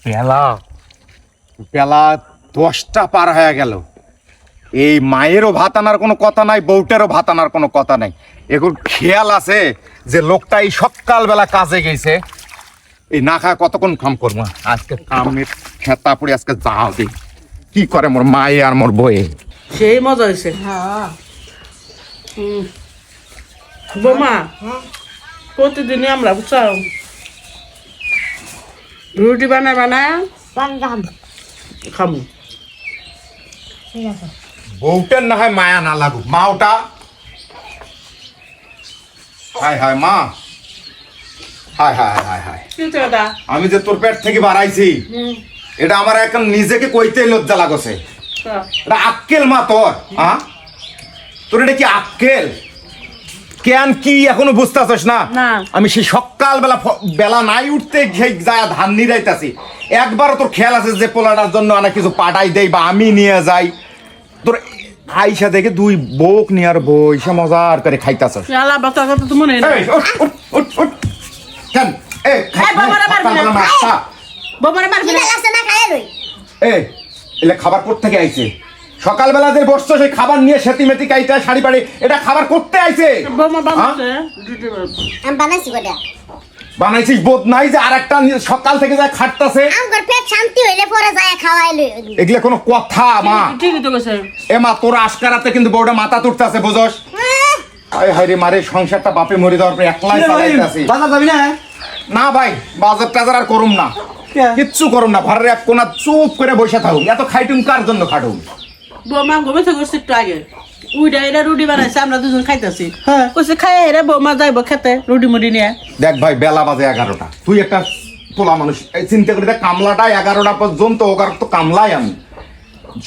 বেলা বেলা 10টা পার হয়ে গেল, এই মায়েরও ভাত আনার কোনো কথা নাই, বউটারও ভাত আনার কোনো কথা নাই। এখন খেয়াল আছে যে লোকটা এই সকালবেলা কাজে গেছে, এই না খায় কতক্ষণ কাম করবো আজকে, কামের খেতা পড়ে আজকে যাও দিই কি করে মোর মায়ে আর মোর বয়ে। সেই মজা হয়েছে। বোমা প্রতিদিনই আমরা বুঝছো রুটি বানায় খাবো। বউটার না হয় মায়া না লাগুক, মা ওটা হায় হায় মা, হায় হায় হায় হায়। আমি যে তোর পেট থেকে বাড়াইছি এটা আমার এখন নিজেকে কইতে লজ্জা লাগছে। এটা আক্কেল মা তোর, তোর এটা কি আক্কেল? কেন কি এখনো বুঝতেছস না? আমি সেই সকাল বেলা নাই উঠতে যায় ধান নিরাইতাছি, একবারও তোর খেয়াল আছে যে পোলাটার জন্য অনেক কিছু পাঠাই দেই বা আমি নিয়ে যাই? তোর আইসা দেখে দুই বোক নিয়ে আর বইসা মজার করে খাইতাছস। খাবার কোত্থেকে আইছে? সকালবেলা যে বসছো সেই খাবার নিয়ে সেতি মেতি কাইটা শাড়ি পাড়ি, এটা খাবার করতে আইছে? বানাইছিস বোধ নাই যে আরেকটা সকাল থেকে যায় খাটতাছে? এগুলো কোনো কথা মা? এ মা তোর আশকারাতে কিন্তু বউটা মাথা তুলতাছে বুঝস? আয় হায় রে মারে, সংসারটা বাপে মরে দেওয়ার পর একলাই চালাইতাছি। বাজার যাবি না? না ভাই, বাজার টাজার আর করুম না, কিচ্ছু করুম না, ঘরের এক কোনা চুপ করে বসে থাকুম। এত খাইটুম কার জন্য খাটুম? বৌমা ঘুমে থেকে একটু আগে উইডা এরা রুটি বানাইছে, আমরা দুজন খাইতেছি। কইছে খাই এরা বৌমা যাইব খেতে রুটি মুড়ি নিয়ে। দেখ ভাই বেলা বাজে 11টা, তুই একটা পোলা মানুষ, চিন্তা করি দেখ কামলাটা 11টা পর্যন্ত, ওকার তো কামলাই আমি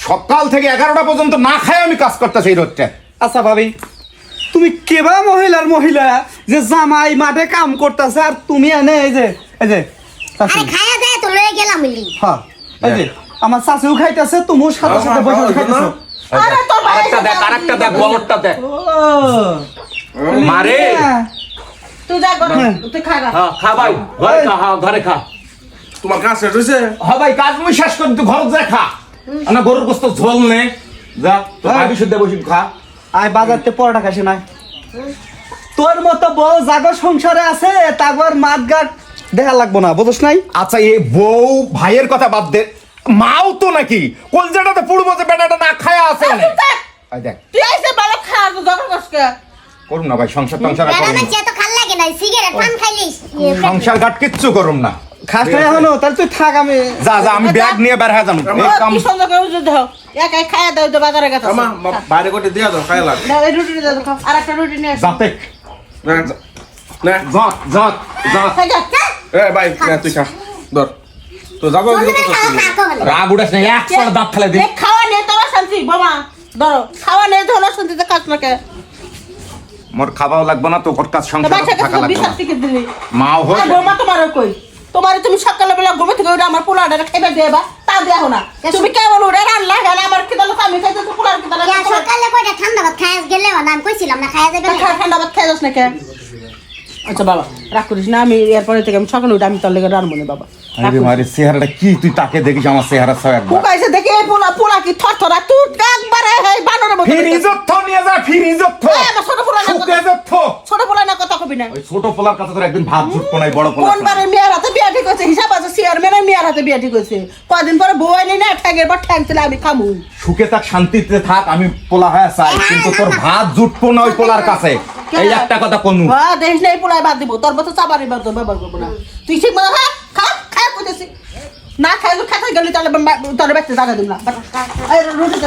সকাল থেকে 11টা পর্যন্ত না খাই আমি কাজ করতেছি এই রোদটা। আচ্ছা ভাবি, তুমি কেবা মহিলা যে জামাই মাঠে কাম করতেছে আর তুমি এনে এই যে খায়া দেয় তো লয়ে গেলাম। হ্যাঁ এই যে আমার শাশুড়ি খাইতেছে, তুমিও সাথে সাথে বসে খাইতেছো। আরে তোর আরেকটা দেখ বলরটা দেখ মারে। তুই যা ঘরে, তুই খা না। হ্যাঁ খা ভাই, ঘরে খা, হ্যাঁ ঘরে খা। তোমার কাজ শেষ হইছে? হ্যাঁ ভাই কাজ মুই শেষ করে তুই ঘরে যা খা। না গরুর গোশত ঝোল নে, যা তো ভাবি শুদ্ধ বসে খা। আয় বাজারতে পরোটা খাসি নাই। তোর মতো বউ জাগর সংসারে আছে, তারপর মাঠঘাট দেখা লাগবো না, বুঝছ নাই? আচ্ছা এই বউ ভাইয়ের কথা বাদ দে, মাও তো নাকি কলজাটাতে পুড়বো যে বেটাটা না খায়া আছে। আই দেখ তুই আইছে ভালো খা, তো জবর কষ্ট করুম না ভাই, সংসার টংসার করুম না। তো খাল লাগে না, সিগারেট পান খাইলিস সংসার ঘাট কিচ্ছু করুম না। খাস নাই এখনো? তাহলে তুই থাক, আমি যা আমি ব্যাগ নিয়ে বের হয়ে যাবো। কি সুন্দর করে উজু দাও, একাই খায়া দাও তো বাজারে গেছে। আমা বাইরে কোটে দিয়া দাও খাই লাগ। না এই রুটি দাও খাও, আরেকটা রুটি নিয়ে আসো। যাতে না খাই যা। এ ভাই না তুই খা ধর তো যাবো রাগ উঠাস না, একসাথে দাঁত ফেলে দে। খাওয়া নেই তো শান্তি বাবা, ধরো খাওয়া নেই তো হলো শান্তিতে কাজ না কে। মোর খাওয়াও লাগবে না, তো ওর কাজ সংসার থাকা লাগবে না। দিলি মাও হোক বৌমা তোমারও কই, তোমারে তুমি সকালবেলা ঘুমে থেকে ওটা আমার পোলাটা খাইবে দেবা, তা দেও না। তুমি কেমন ওটা রান্না গেলে আমার কি দল আমি খাইতে তো পোলার কি দল। সকালে কয়টা ঠান্ডা ভাত খায় গেলে না, আমি কইছিলাম না খায়া যাবে না। ঠান্ডা ভাত খাই যাস না কে? আচ্ছা বাবা রাগ করিস না, আমি এরপরে থেকে আমি সকালে উঠে আমি তোর লেগে রান্না বাবা। আরে মারে চেহারাটা কি, তুই তাকে দেখিস আমার চেহারা সব একবার কুকাইছে দেখি এই পোলা কি থরথরা তুই একবারে এই বানরের মতো। ফিরিজত থ নিয়ে যা, ফিরিজত থ। আমার ছোট পোলা না কথা, ছোট পোলা না কথা কবি না। ওই ছোট পোলার কথা তোর একদিন ভাত জুটবো নাই, বড় পোলা। কোনবারে মেয়ের হাতে বিয়া ঠিক হয়েছে, হিসাব আছে চেয়ারম্যানের মেয়ের হাতে বিয়া ঠিক হয়েছে। কদিন পরে বউ আইনি না, ঠ্যাঙের পর ঠ্যাং ছিল আমি খামু। সুখে থাক, শান্তিতে থাক, আমি পোলা হয়ে চাই, কিন্তু তোর ভাত জুটবো না ওই পোলার কাছে, এই একটা কথা কোন। হ্যাঁ দেখিস না এই পোলায় বাদ দিব, তোর মতো চাবারি ব্যবহার করবো না। তুই ঠিক মতো খা খা করতেছি না, খাই খেতে গেলে তাহলে তোর ব্যক্তি জায়গা দিব না। রুটি